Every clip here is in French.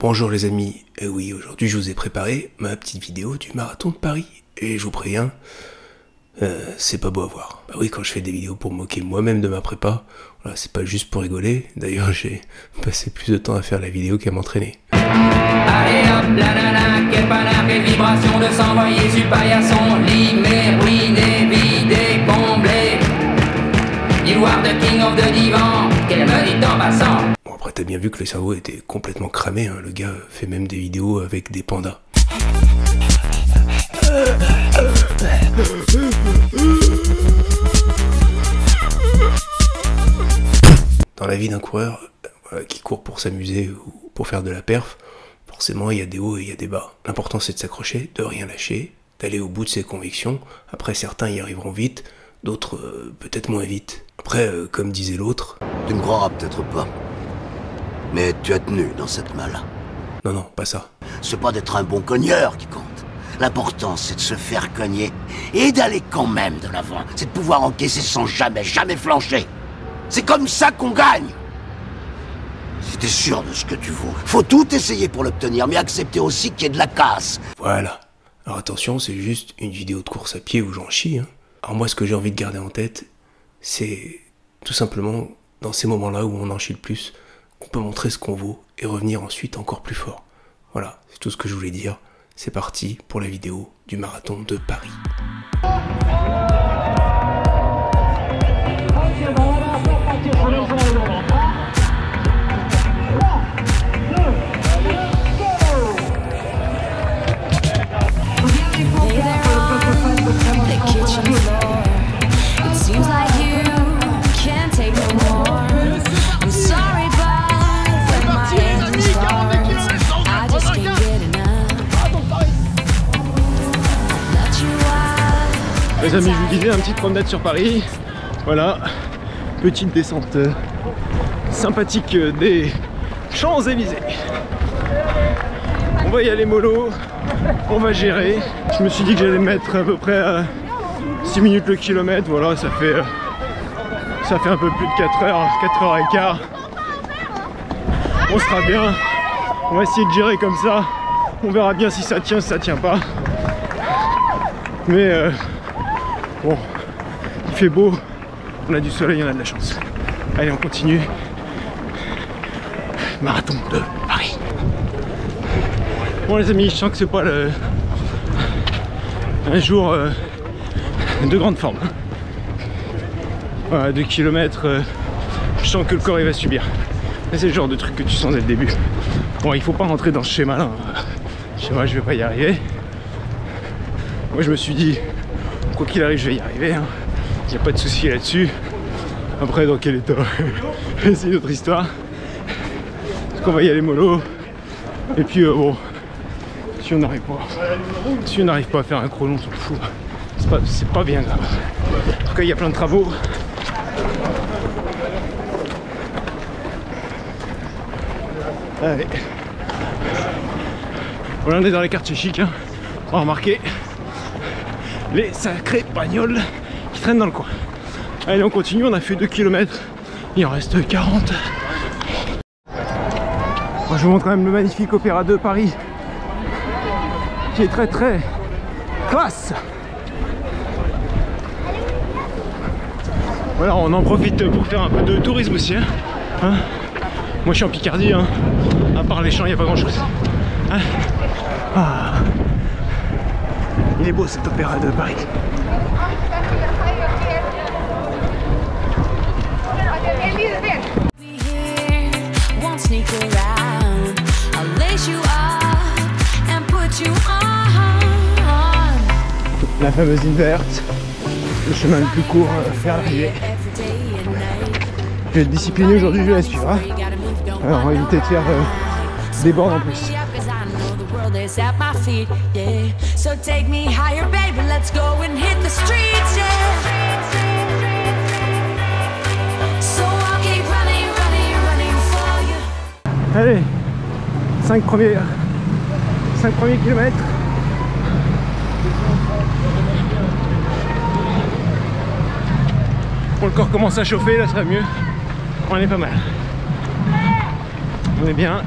Bonjour les amis, et oui, aujourd'hui je vous ai préparé ma petite vidéo du marathon de Paris. Et je vous préviens, c'est pas beau à voir. Bah oui, quand je fais des vidéos pour me moquer moi-même de ma prépa, voilà, c'est pas juste pour rigoler. D'ailleurs, j'ai passé plus de temps à faire la vidéo qu'à m'entraîner. Allez hop, la nana, quelle panard, quelle vibration de s'envoyer sur paillasson, limé, ruiné, vidé, comblé. Miroir de King of the Divan, qu'elle me dit en passant. Bon, après, t'as bien vu que le cerveau était complètement cramé, hein. Le gars fait même des vidéos avec des pandas. Dans la vie d'un coureur qui court pour s'amuser ou pour faire de la perf, forcément il y a des hauts et il y a des bas. L'important c'est de s'accrocher, de rien lâcher, d'aller au bout de ses convictions. Après certains y arriveront vite, d'autres peut-être moins vite. Après, comme disait l'autre... Tu me croiras peut-être pas, mais tu as tenu dans cette malle. Non, non, pas ça. C'est pas d'être un bon cogneur qui compte. L'important, c'est de se faire cogner et d'aller quand même de l'avant. C'est de pouvoir encaisser sans jamais flancher. C'est comme ça qu'on gagne. Si t'es sûr de ce que tu vaux, faut tout essayer pour l'obtenir, mais accepter aussi qu'il y ait de la casse. Voilà. Alors attention, c'est juste une vidéo de course à pied où j'en chie, hein. Alors moi, ce que j'ai envie de garder en tête, c'est tout simplement, dans ces moments-là où on en chie le plus, qu'on peut montrer ce qu'on vaut et revenir ensuite encore plus fort. Voilà, c'est tout ce que je voulais dire. C'est parti pour la vidéo du marathon de Paris. Les amis, je vous disais, une petite promenade sur Paris. Voilà, petite descente sympathique des Champs-Élysées. On va y aller mollo, on va gérer. Je me suis dit que j'allais mettre à peu près à 6 minutes le kilomètre. Voilà, ça fait un peu plus de 4 heures, 4 heures et quart. On sera bien. On va essayer de gérer comme ça. On verra bien si ça tient, si ça tient pas. Mais bon, il fait beau, on a du soleil, on a de la chance. Allez, on continue. Marathon de Paris. Bon les amis, je sens que c'est pas un jour de grande forme. Voilà, 2 km, je sens que le corps il va subir. C'est le genre de truc que tu sens dès le début. Bon, il faut pas rentrer dans ce schéma-là. Schéma, je vais pas y arriver. Moi je me suis dit, quoi qu'il arrive, je vais y arriver, hein. Il n'y a pas de souci là-dessus. Après, dans quel état, c'est une autre histoire. Parce qu'on va y aller mollo. Et puis, bon, si on n'arrive pas à faire un chrono, on s'en fout. C'est pas bien grave. En tout cas, il y a plein de travaux. Allez. Voilà, on est dans les quartiers chics, hein. On va remarquer les sacrés bagnoles qui traînent dans le coin. Allez, on continue, on a fait 2 km, il en reste 40. Bon, je vous montre quand même le magnifique Opéra de Paris, qui est très classe. Voilà, on en profite pour faire un peu de tourisme aussi, hein. Moi je suis en Picardie, hein. À part les champs, il n'y a pas grand chose, hein. Ah. Il est beau cet Opéra de Paris. La fameuse ligne verte, le chemin le plus court vers l'arrivée. Je vais être discipliné aujourd'hui, je vais la suivre, hein. Alors on va éviter de faire des bornes en plus. At my feet, yeah. So take me higher, baby. Let's go and hit the streets, yeah. So I'll keep running for you. Allez, 5 premiers kilomètres. Bon, le corps commence à chauffer, là ça va mieux. On est pas mal. On est bien.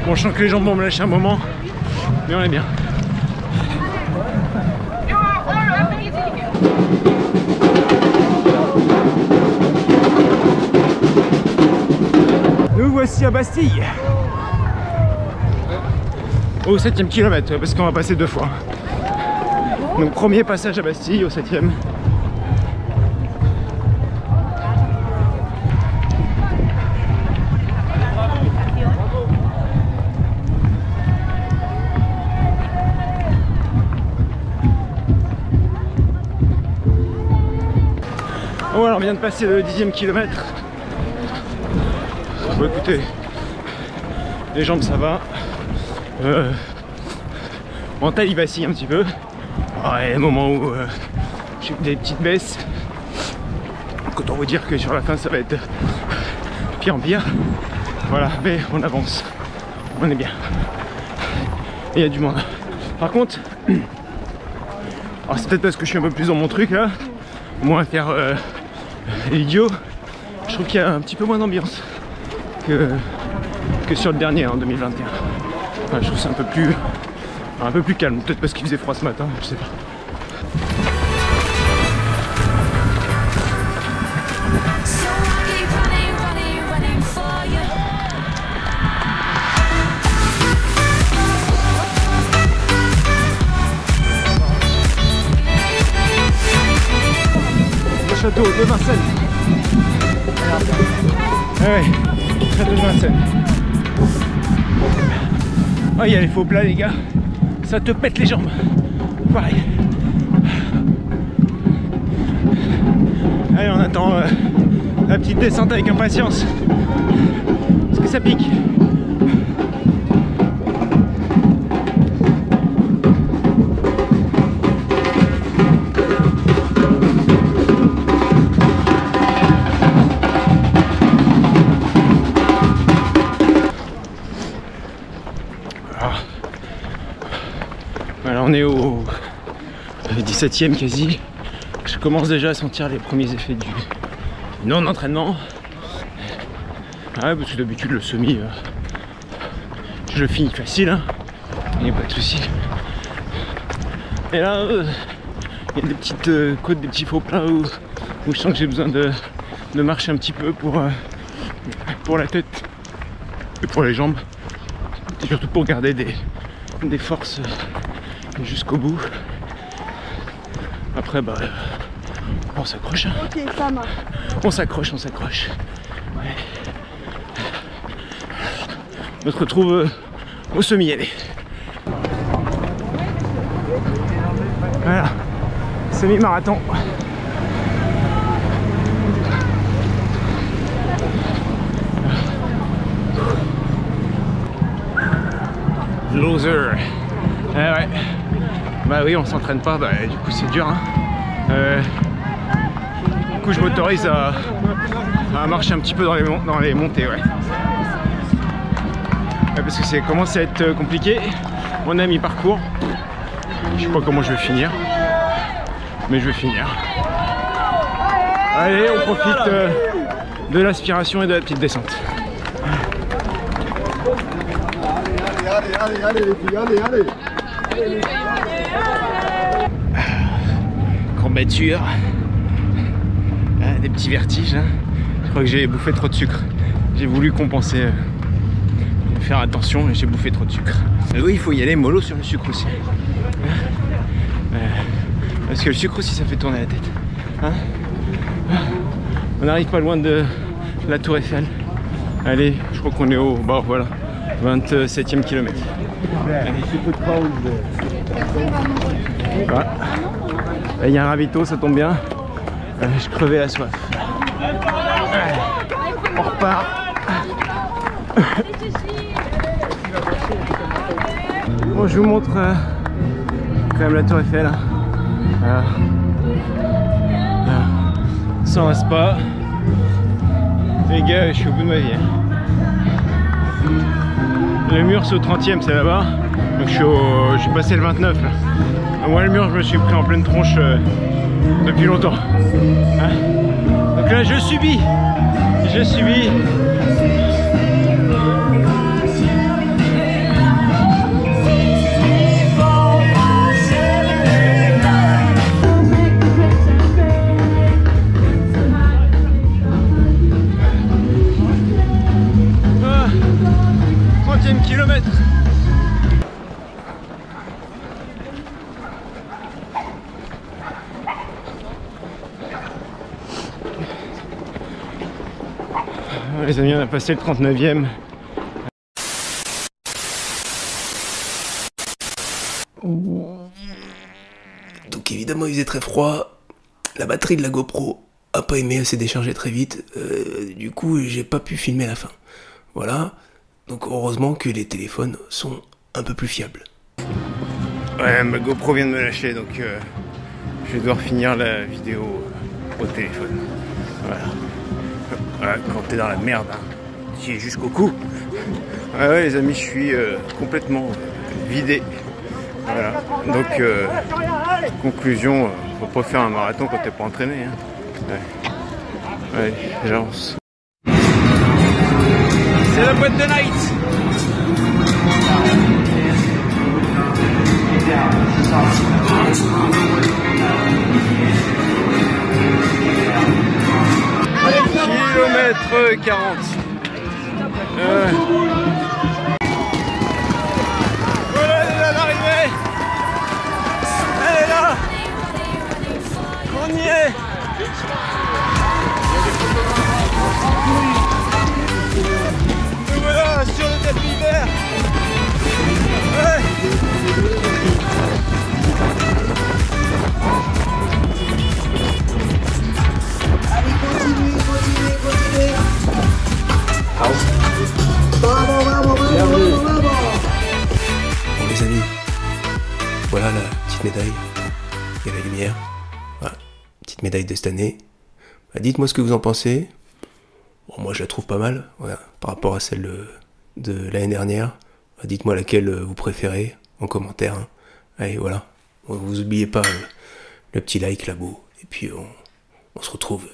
Bon, je sens que les jambes vont me lâcher un moment, mais on est bien. Nous voici à Bastille. Au 7e kilomètre, parce qu'on va passer 2 fois. Donc premier passage à Bastille, au 7e. Voilà, on vient de passer le 10e kilomètre. Bon, écoutez, les jambes ça va. Mental il vacille un petit peu. Alors, il y a des moments où j'ai des petites baisses. Autant vous dire que sur la fin ça va être pire en pire. Voilà, mais on avance. On est bien. Et il y a du monde. Par contre, alors c'est peut-être parce que je suis un peu plus dans mon truc là, moins à faire l'idiot. Je trouve qu'il y a un petit peu moins d'ambiance que sur le dernier en 2021. Enfin, je trouve c'est un peu plus calme. Peut-être parce qu'il faisait froid ce matin, je sais pas. Le château de Vincennes. Ah ouais, château de Vincennes. Oh, il y a les faux plats les gars, ça te pète les jambes. Pareil. Allez, on attend la petite descente avec impatience. Parce que ça pique. Voilà, on est au 17e quasi. Je commence déjà à sentir les premiers effets du non-entraînement. Ouais, parce que d'habitude le semi, je le finis facile, hein. Il n'y a pas de souci. Et là, il y a des petites côtes, des petits faux plats où je sens que j'ai besoin de marcher un petit peu pour la tête et pour les jambes. Et surtout pour garder des forces jusqu'au bout. Après bah on s'accroche. Ok, ça marche. On s'accroche. Ouais. On se retrouve au semi. Allez. Voilà. Semi-marathon. Loser. Ouais. Bah oui, on s'entraîne pas, bah du coup c'est dur, hein. Du coup je m'autorise à marcher un petit peu dans les montées, ouais. Parce que c'est commence à être compliqué. On a mi-parcours. Je sais pas comment je vais finir, mais je vais finir. Allez, on profite de l'aspiration et de la petite descente. Allez. Courbature, des petits vertiges, hein. Je crois que j'ai bouffé trop de sucre. J'ai voulu compenser, faire attention, et j'ai bouffé trop de sucre. Mais oui, il faut y aller mollo sur le sucre aussi, parce que le sucre aussi ça fait tourner la tête, hein. On n'arrive pas loin de la Tour Eiffel. Allez, je crois qu'on est au bord, voilà, 27e kilomètre. Voilà. Il y a un ravito, ça tombe bien. Je crevais la soif. On repart. Bon, je vous montre quand même la Tour Eiffel. Voilà. Ça en reste pas. Les gars, je suis au bout de ma vie. Le mur c'est au 30e, c'est là-bas. Donc j'ai passé le 29 là. Moi le mur je me suis pris en pleine tronche depuis longtemps, hein. Donc là je subis. 7e kilomètre. Les amis, on a passé le 39e. Donc évidemment il faisait très froid, la batterie de la GoPro a pas aimé, elle s'est déchargée très vite, du coup j'ai pas pu filmer la fin. Voilà, donc heureusement que les téléphones sont un peu plus fiables. Ouais, ma GoPro vient de me lâcher, donc je vais devoir finir la vidéo au téléphone. Voilà. Voilà, quand t'es dans la merde, hein, tu es jusqu'au cou. Ouais, les amis, je suis complètement vidé. Voilà. Donc, conclusion, faut pas faire un marathon quand t'es pas entraîné. Hein. Ouais. Allez, j'avance. C'est la boîte de night. Kilomètre 40. Voilà, elle est là, l'arrivée. Elle est là. On y est. Nous voilà sur le tapis vert. Ouais. Bon les amis, voilà la petite médaille et la lumière. Voilà, petite médaille de cette année. Bah, dites-moi ce que vous en pensez. Bon, moi je la trouve pas mal, voilà, par rapport à celle de l'année dernière. Bah, dites-moi laquelle vous préférez en commentaire. Hein. Allez voilà, vous oubliez pas le petit like là-bas. Et puis on se retrouve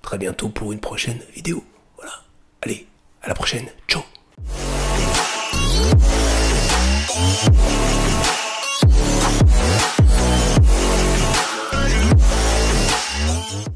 très bientôt pour une prochaine vidéo. Voilà, allez, à la prochaine, ciao.